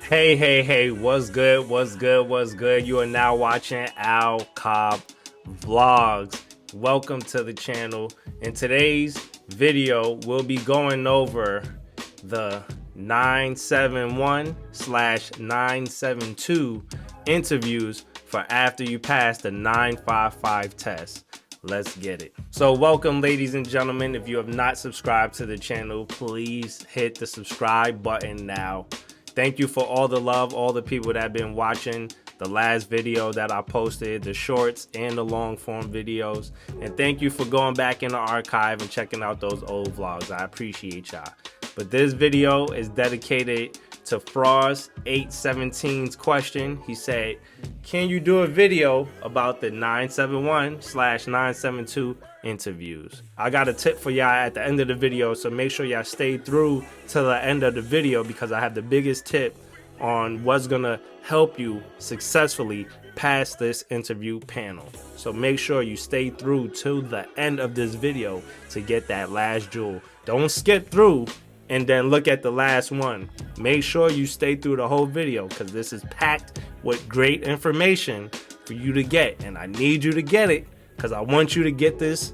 Hey, what's good? What's good? You are now watching Al Cobb Vlogs. Welcome to the channel. In today's video, we'll be going over the 971/972 interviews for after you pass the 955 test. Let's get it. So welcome, ladies and gentlemen. If you have not subscribed to the channel, please hit the subscribe button now. Thank you for all the love, all the people that have been watching the last video that I posted, the shorts and the long form videos. And thank you for going back in the archive and checking out those old vlogs. I appreciate y'all. But this video is dedicated to Frost 817's question. He said, can you do a video about the 971/972 interviews? I got a tip for y'all at the end of the video, so make sure y'all stay through to the end of the video because I have the biggest tip on what's gonna help you successfully pass this interview panel. So make sure you stay through to the end of this video to get that last jewel. Don't skip through and then look at the last one. Make sure you stay through the whole video because this is packed with great information for you to get, and I need you to get it because I want you to get this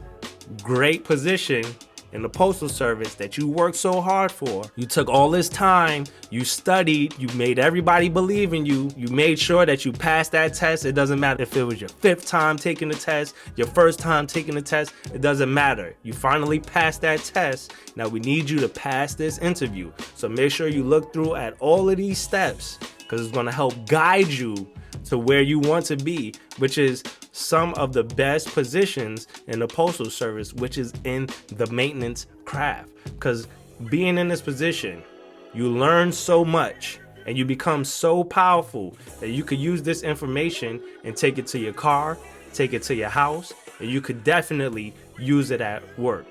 great position in the Postal Service that you worked so hard for. You took all this time, you studied, you made everybody believe in you, you made sure that you passed that test. It doesn't matter if it was your 5th time taking the test, your 1st time taking the test, it doesn't matter. You finally passed that test. Now we need you to pass this interview. So make sure you look through at all of these steps because it's gonna help guide you to where you want to be, which is some of the best positions in the Postal Service, which is in the maintenance craft. Because being in this position, you learn so much and you become so powerful that you could use this information and take it to your car, take it to your house, and you could definitely use it at work.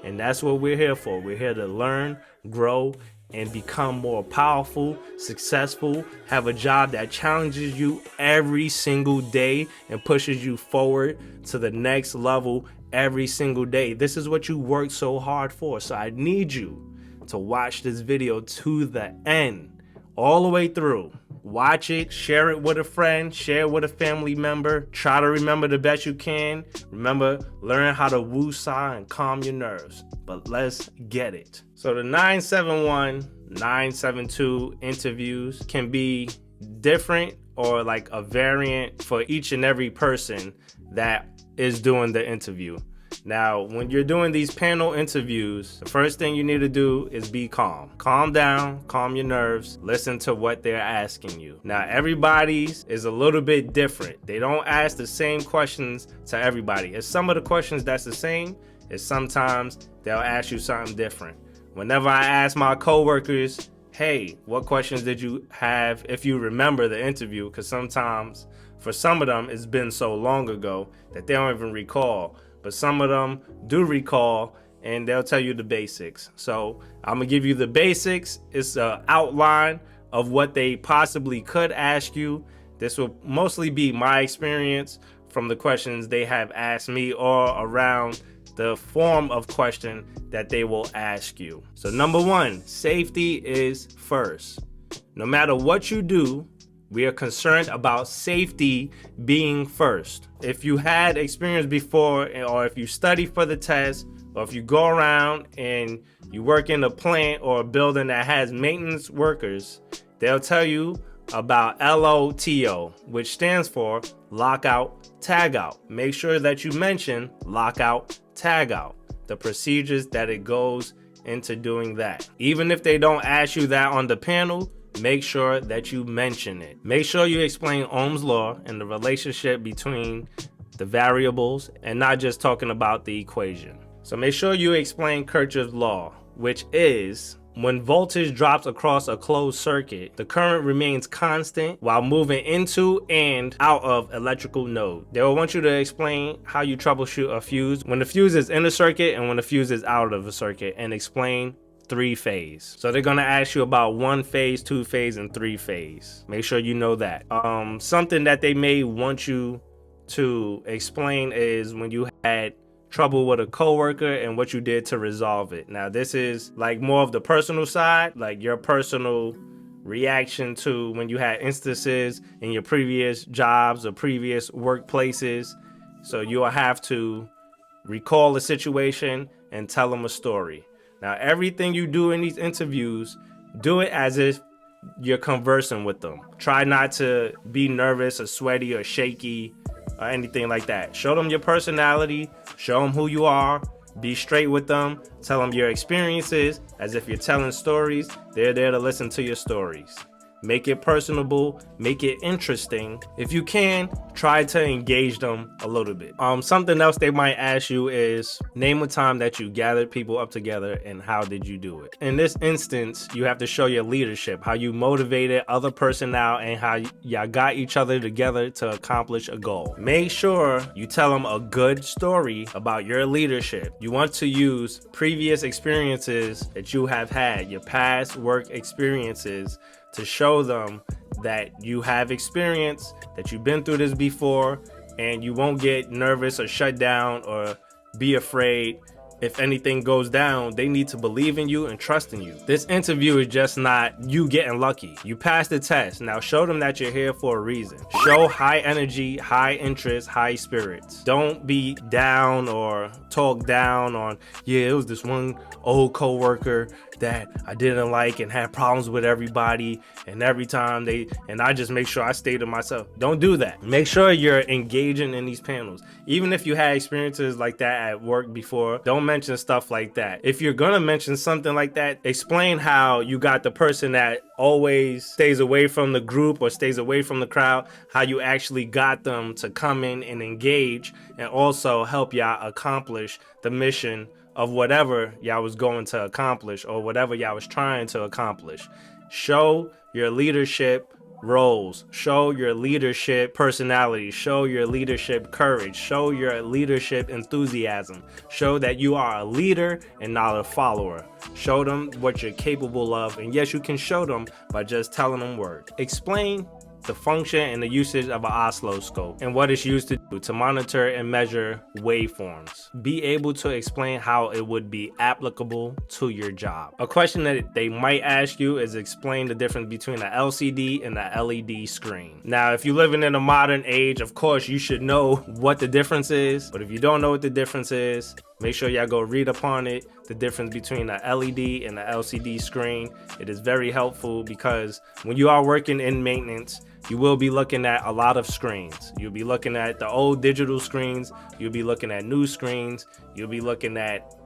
And that's what we're here for. We're here to learn, grow, and become more powerful, successful, have a job that challenges you every single day and pushes you forward to the next level every single day. This is what you worked so hard for. So I need you to watch this video to the end, all the way through. Watch it, share it with a friend, share it with a family member. Try to remember the best you can. Remember, learn how to woo-saw and calm your nerves. But let's get it. So the 971/972 interviews can be different or like a variant for each and every person that is doing the interview. Now, when you're doing these panel interviews, the first thing you need to do is be calm. Calm down, calm your nerves, listen to what they're asking you. Now, everybody's is a little bit different. They don't ask the same questions to everybody. It's some of the questions that's the same, is sometimes they'll ask you something different. Whenever I ask my coworkers, hey, what questions did you have if you remember the interview? Because sometimes for some of them, it's been so long ago that they don't even recall. But some of them do recall and they'll tell you the basics. So I'm gonna give you the basics. It's an outline of what they possibly could ask you. This will mostly be my experience from the questions they have asked me or around the form of question that they will ask you. So number one, safety is first. No matter what you do, we are concerned about safety being first. If you had experience before, or if you study for the test, or if you go around and you work in a plant or a building that has maintenance workers, they'll tell you about LOTO, which stands for lockout, tagout. Make sure that you mention lockout, tagout, the procedures that it goes into doing that. Even if they don't ask you that on the panel, make sure that you mention it. Make sure you explain Ohm's law and the relationship between the variables and not just talking about the equation. So make sure you explain Kirchhoffs law, which is when voltage drops across a closed circuit, the current remains constant while moving into and out of electrical node. They will want you to explain how you troubleshoot a fuse when the fuse is in a circuit and when the fuse is out of a circuit, and explain 3-phase. So they're gonna ask you about 1-phase, 2-phase, and 3-phase. Make sure you know that. Something that they may want you to explain is when you had trouble with a coworker and what you did to resolve it. Now this is like more of the personal side, like your personal reaction to when you had instances in your previous jobs or previous workplaces. So you'll have to recall a situation and tell them a story. Now, everything you do in these interviews, do it as if you're conversing with them. Try not to be nervous or sweaty or shaky or anything like that. Show them your personality, show them who you are, be straight with them, tell them your experiences as if you're telling stories. They're there to listen to your stories. Make it personable, make it interesting. If you can, try to engage them a little bit. Something else they might ask you is, name a time that you gathered people up together and how did you do it? In this instance, you have to show your leadership, how you motivated other personnel and how y'all got each other together to accomplish a goal. Make sure you tell them a good story about your leadership. You want to use previous experiences that you have had, your past work experiences, to show them that you have experience, that you've been through this before, and you won't get nervous or shut down or be afraid. If anything goes down, they need to believe in you and trust in you. This interview is just not you getting lucky. You passed the test. Now show them that you're here for a reason. Show high energy, high interest, high spirits. Don't be down or talk down on, yeah, it was this one old coworker that I didn't like and had problems with everybody, and every time I just make sure I stay to myself. Don't do that. Make sure you're engaging in these panels. Even if you had experiences like that at work before, don't mention stuff like that. If you're gonna mention something like that, explain how you got the person that always stays away from the group or stays away from the crowd, how you actually got them to come in and engage and also help y'all accomplish the mission of whatever y'all was going to accomplish or whatever y'all was trying to accomplish. Show your leadership roles, show your leadership personality, show your leadership courage, show your leadership enthusiasm, show that you are a leader and not a follower. Show them what you're capable of, and yes, you can show them by just telling them words. Explain the function and the usage of an oscilloscope and what it's used to do to monitor and measure waveforms. Be able to explain how it would be applicable to your job. A question that they might ask you is explain the difference between an LCD and an LED screen. Now, if you're living in a modern age, of course, you should know what the difference is, but if you don't know what the difference is, make sure y'all go read upon it, the difference between an LED and an LCD screen. It is very helpful because when you are working in maintenance, you will be looking at a lot of screens. You'll be looking at the old digital screens. You'll be looking at new screens. You'll be looking at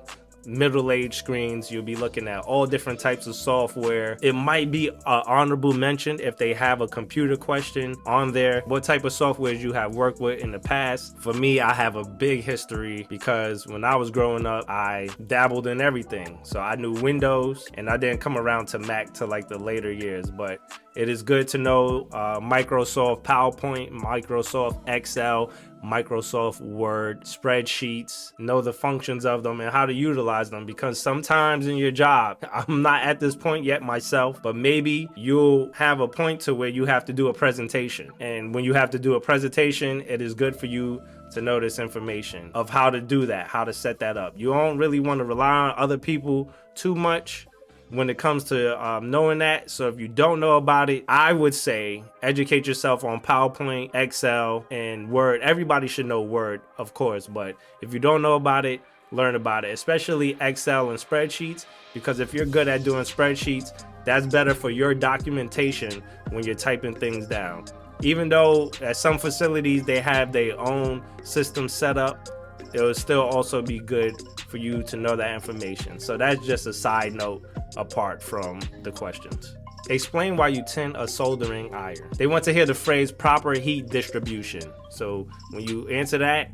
middle-aged screens. You'll be looking at all different types of software. It might be an honorable mention if they have a computer question on there. What type of software you have worked with in the past? For me, I have a big history because when I was growing up, I dabbled in everything. So I knew Windows, and I didn't come around to Mac till like the later years, but it is good to know Microsoft PowerPoint, Microsoft Excel, Microsoft Word, spreadsheets, know the functions of them and how to utilize them, because sometimes in your job, I'm not at this point yet myself, but maybe you'll have a point to where you have to do a presentation. And when you have to do a presentation, it is good for you to know this information of how to do that, how to set that up. You don't really want to rely on other people too much when it comes to knowing that. So if you don't know about it, I would say educate yourself on PowerPoint, Excel, and Word. Everybody should know Word, of course, but if you don't know about it, learn about it, especially Excel and spreadsheets, because if you're good at doing spreadsheets, that's better for your documentation when you're typing things down. Even though at some facilities they have their own system set up, it will still also be good for you to know that information. So that's just a side note apart from the questions. Explain why you tend a soldering iron. They want to hear the phrase proper heat distribution. So when you answer that,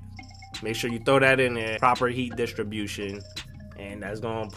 make sure you throw that in there, proper heat distribution. And that's gonna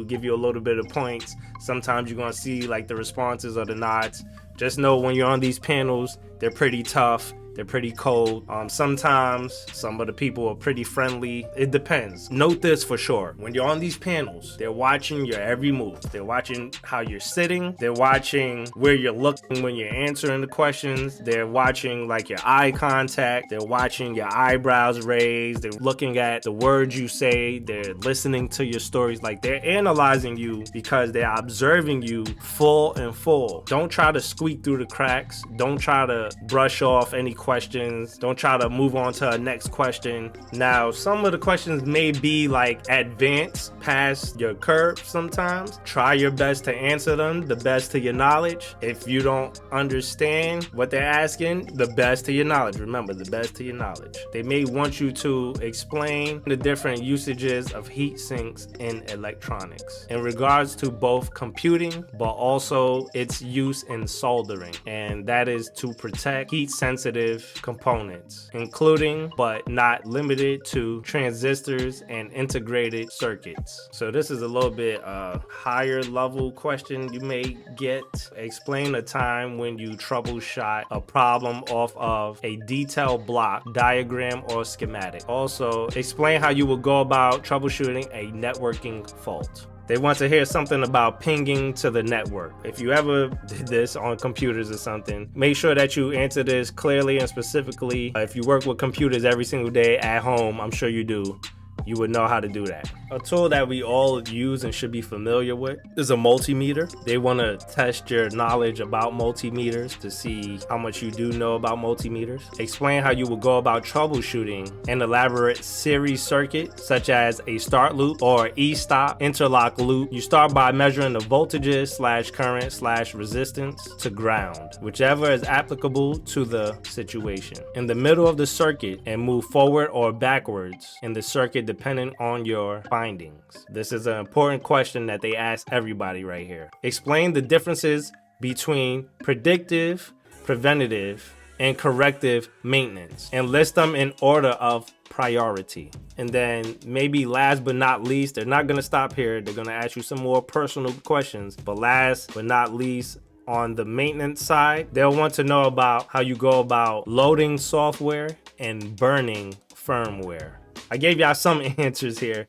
give you a little bit of points. Sometimes you're gonna see like the responses or the nods. Just know when you're on these panels, they're pretty tough they're pretty cold. Sometimes some of the people are pretty friendly. It depends. Note this for sure. When you're on these panels, they're watching your every move. They're watching how you're sitting. They're watching where you're looking when you're answering the questions. They're watching like your eye contact. They're watching your eyebrows raised. They're looking at the words you say. They're listening to your stories. Like, they're analyzing you because they're observing you full and full. Don't try to squeak through the cracks. Don't try to brush off any questions. Don't try to move on to a next question. Now, some of the questions may be like advanced past your curve sometimes. Try your best to answer them the best to your knowledge. If you don't understand what they're asking, the best to your knowledge. Remember, the best to your knowledge. They may want you to explain the different usages of heat sinks in electronics in regards to both computing, but also its use in soldering. And that is to protect heat sensitive components, including but not limited to transistors and integrated circuits. So this is a little bit higher level question you may get. Explain a time when you troubleshot a problem off of a detailed block diagram or schematic. Also, explain how you will go about troubleshooting a networking fault. They want to hear something about pinging to the network. If you ever did this on computers or something, make sure that you answer this clearly and specifically. If you work with computers every single day at home, I'm sure you do, you would know how to do that. A tool that we all use and should be familiar with is a multimeter. They want to test your knowledge about multimeters to see how much you do know about multimeters. Explain how you will go about troubleshooting an elaborate series circuit, such as a start loop or e-stop interlock loop. You start by measuring the voltages / current / resistance to ground, whichever is applicable to the situation, in the middle of the circuit, and move forward or backwards in the circuit depending on your findings. This is an important question that they ask everybody right here. Explain the differences between predictive, preventative, and corrective maintenance, and list them in order of priority. And then maybe last but not least, they're not going to stop here. They're going to ask you some more personal questions, but last but not least, on the maintenance side, they'll want to know about how you go about loading software and burning firmware. I gave y'all some answers here,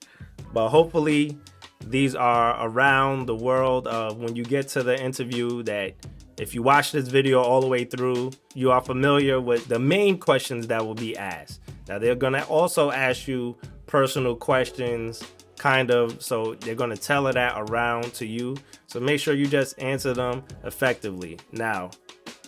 but hopefully these are around the world of when you get to the interview, that if you watch this video all the way through, you are familiar with the main questions that will be asked. Now, they're going to also ask you personal questions, so they're going to tailor that around to you. So make sure you just answer them effectively. Now,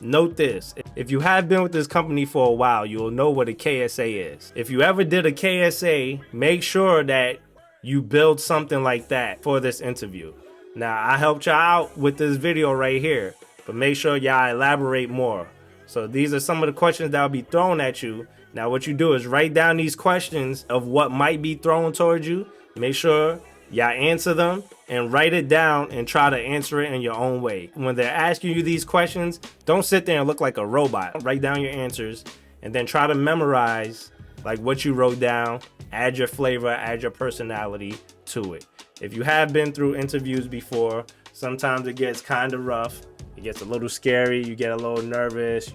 note this, if you have been with this company for a while, you'll know what a KSA is. If you ever did a KSA, make sure that you build something like that for this interview. Now, I helped y'all out with this video right here, but make sure y'all elaborate more. So these are some of the questions that will be thrown at you. Now, what you do is write down these questions of what might be thrown towards you. Make sure y'all answer them and write it down and try to answer it in your own way. When they're asking you these questions, don't sit there and look like a robot. Write down your answers and then try to memorize like what you wrote down. Add your flavor, add your personality to it. If you have been through interviews before, sometimes it gets kind of rough. It gets a little scary, you get a little nervous,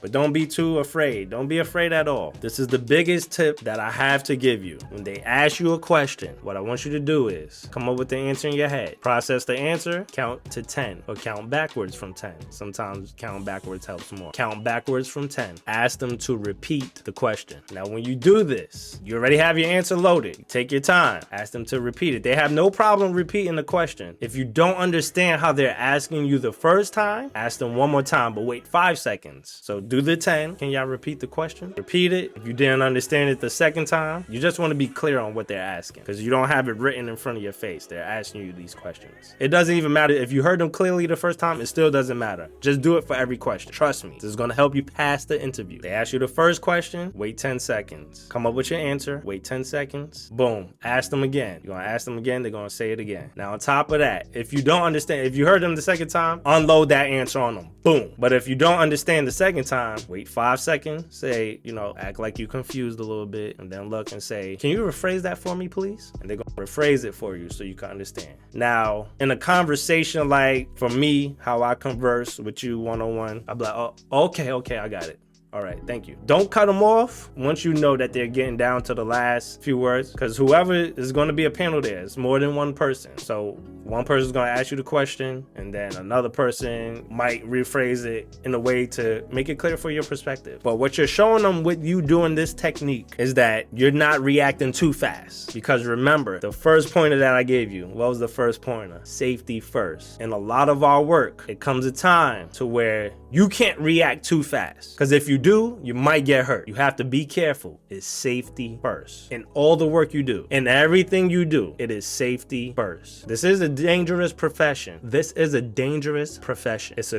but don't be too afraid. Don't be afraid at all. This is the biggest tip that I have to give you. When they ask you a question, what I want you to do is come up with the answer in your head. Process the answer, count to 10, or count backwards from 10. Sometimes count backwards helps more. Count backwards from 10. Ask them to repeat the question. Now, when you do this, you already have your answer loaded. Take your time. Ask them to repeat it. They have no problem repeating the question. If you don't understand how they're asking you the first time, ask them one more time, but wait 5 seconds. So do the 10. Can y'all repeat the question? Repeat it. If you didn't understand it the second time, you just want to be clear on what they're asking, because you don't have it written in front of your face. They're asking you these questions. It doesn't even matter if you heard them clearly the first time. It still doesn't matter. Just do it for every question. Trust me, this is going to help you pass the interview. They ask you the first question, wait 10 seconds. Come up with your answer, wait 10 seconds. Boom. Ask them again. You're going to ask them again. They're going to say it again. Now, on top of that, if you don't understand, if you heard them the second time, unload that answer on them. Boom. But if you don't understand the second time, wait 5 seconds. Say, act like you confused a little bit, and then look and say, can you rephrase that for me, please? And they're going to rephrase it for you so you can understand. Now, in a conversation, like for me, how I converse with you one-on-one, I'll be like, oh, okay, I got it. All right, thank you. Don't cut them off once you know that they're getting down to the last few words, because whoever is going to be a panel there, it's more than one person. So one person is going to ask you the question, and then another person might rephrase it in a way to make it clear for your perspective. But what you're showing them with you doing this technique is that you're not reacting too fast. Because remember, the first pointer that I gave you, what was the first pointer? Safety first. In a lot of our work, it comes a time to where you can't react too fast. Because if you do, you might get hurt. You have to be careful. It's safety first. In all the work you do, in everything you do, it is safety first. This is a dangerous profession. This is a dangerous profession. It's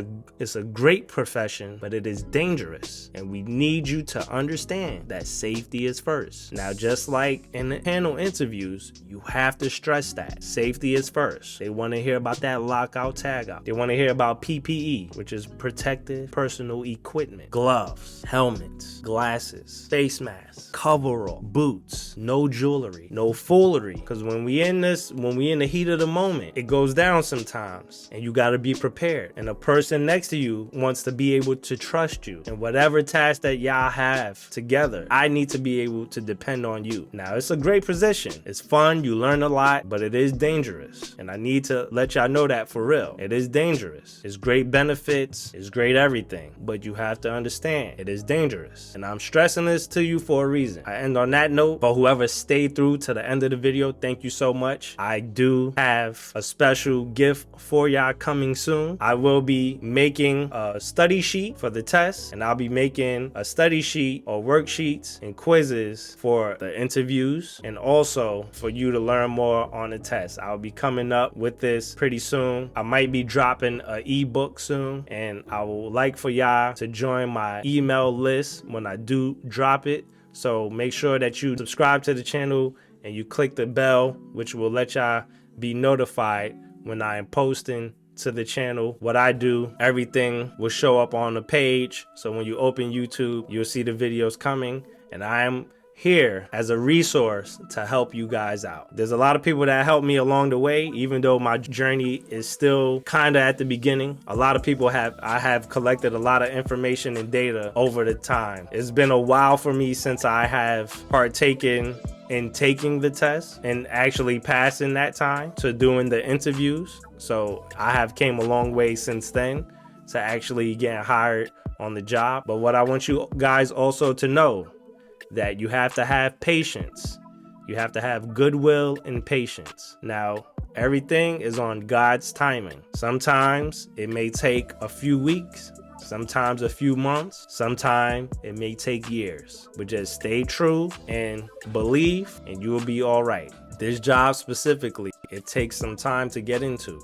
a great profession, but it is dangerous. And we need you to understand that safety is first. Now, just like in the panel interviews, you have to stress that safety is first. They want to hear about that lockout tagout. They want to hear about PPE, which is protective personal equipment, gloves, helmets, glasses, face masks, coverall, boots, no jewelry, no foolery. Because when we in the heat of the moment, it goes down sometimes, and you got to be prepared. And the person next to you wants to be able to trust you. And whatever task that y'all have together, I need to be able to depend on you. Now, it's a great position. It's fun. You learn a lot, but it is dangerous. And I need to let y'all know that for real. It is dangerous. It's great benefits. It's great everything. But you have to understand, it is dangerous. And I'm stressing this to you for a reason. I end on that note. For whoever stayed through to the end of the video, thank you so much. I do have a special gift for y'all coming soon. I will be making a study sheet for the test, and I'll be making a study sheet or worksheets and quizzes for the interviews, and also for you to learn more on the test. I'll be coming up with this pretty soon. I might be dropping an ebook soon, and I would like for y'all to join my email list when I do drop it. So make sure that you subscribe to the channel and you click the bell, which will let y'all be notified when I am posting to the channel what I do. Everything will show up on the page. So when you open YouTube, you'll see the videos coming, and I am here as a resource to help you guys out. There's a lot of people that helped me along the way, even though my journey is still kind of at the beginning. A lot of people I have collected a lot of information and data over the time. It's been a while for me since I have partaken in taking the test and actually passing that time to doing the interviews. So I have came a long way since then to actually getting hired on the job. But what I want you guys also to know, that you have to have patience. You have to have goodwill and patience. Now, everything is on God's timing. Sometimes it may take a few weeks, sometimes a few months, sometimes it may take years. But just stay true and believe, and you will be all right. This job specifically, it takes some time to get into,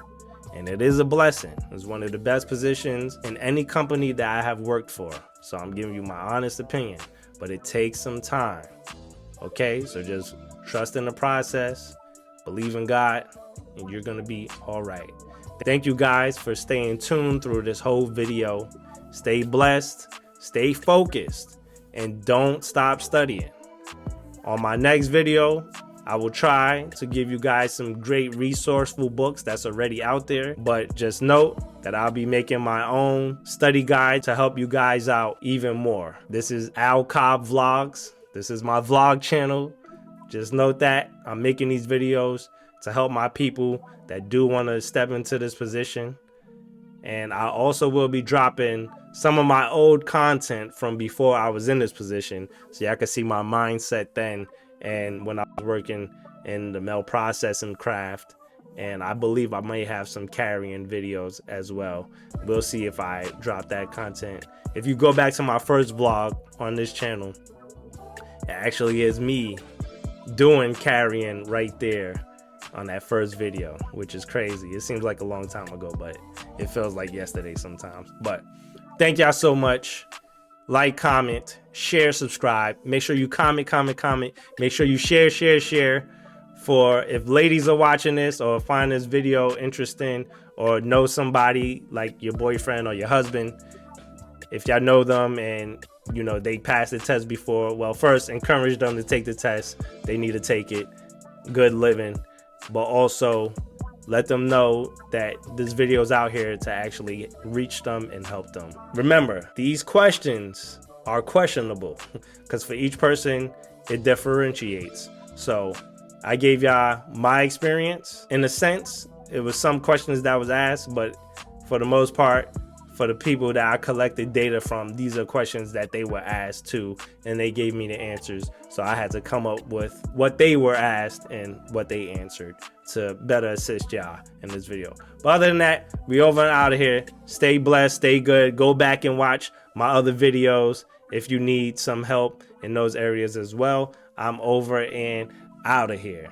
and it is a blessing. It's one of the best positions in any company that I have worked for. So I'm giving you my honest opinion. But it takes some time. Okay, so just trust in the process, believe in God, and you're gonna be all right. Thank you guys for staying tuned through this whole video. Stay blessed, stay focused, and don't stop studying. On my next video, I will try to give you guys some great resourceful books that's already out there, but just note that I'll be making my own study guide to help you guys out even more. This is Al Cobb Vlogs. This is my vlog channel. Just note that I'm making these videos to help my people that do want to step into this position. And I also will be dropping some of my old content from before I was in this position, so y'all can see my mindset then and when I was working in the mail processing craft. And I believe I may have some carrying videos as well. We'll see if I drop that content. If you go back to my first vlog on this channel, it actually is me doing carrying right there on that first video, which is crazy. It seems like a long time ago, but it feels like yesterday sometimes. But thank y'all so much. Like, comment, share, subscribe. Make sure you comment. Make sure you share. For if ladies are watching this or find this video interesting or know somebody like your boyfriend or your husband, if y'all know them and you know they passed the test before, well, first encourage them to take the test. They need to take it. Good living. But also let them know that this video is out here to actually reach them and help them. Remember, these questions are questionable because for each person it differentiates. So I gave y'all my experience. In a sense, it was some questions that was asked, but for the most part, for the people that I collected data from, these are questions that they were asked too, and they gave me the answers. So I had to come up with what they were asked and what they answered to better assist y'all in this video. But other than that, we over and out of here. Stay blessed, stay good. Go back and watch my other videos if you need some help in those areas as well. I'm over and out of here.